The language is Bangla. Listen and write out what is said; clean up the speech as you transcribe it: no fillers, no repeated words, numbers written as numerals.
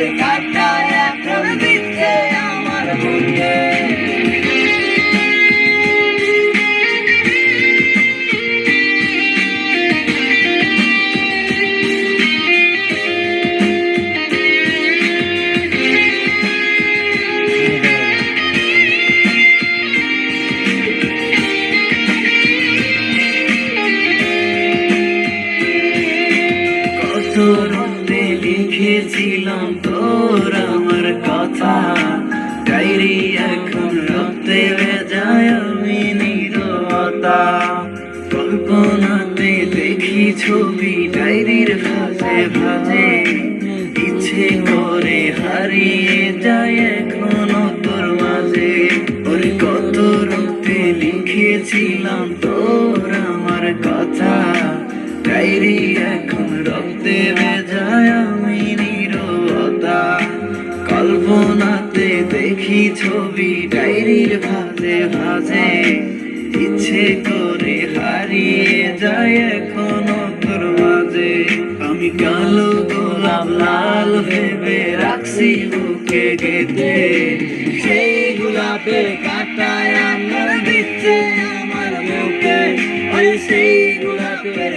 গোলাপের কাঁটায় এখন দিচ্ছে আমার বুকে। রক্তে লিখেছিলাম তোর আমার কথা, ডায়েরি এখন রক্তে ভেজায় আমি নীরবতা। কল্পনাতে দেখি ছবি ডায়েরির ভাঁজে ভাঁজে, ইচ্ছে করে হারিয়ে যায় এখনো তোর মাঝে। ওরে কত রক্তে লিখেছিলাম তোর আমার কথা, ডায়েরি এখন রক্তে ভেজায় আমি নীরবতা। কল্পনাতে দেখি ছবি ডায়েরির ভাঁজে ভাঁজে, ইচ্ছে করে হারিয়ে যায় এখনো তোর মাঝে। আমি কালো গোলাপ লাল ভেবে রাখছি বুকে গেঁথে, সেই গোলাপের কাঁটায় আমার দিচ্ছে আমার বুকে। ওই সেই গোলাপের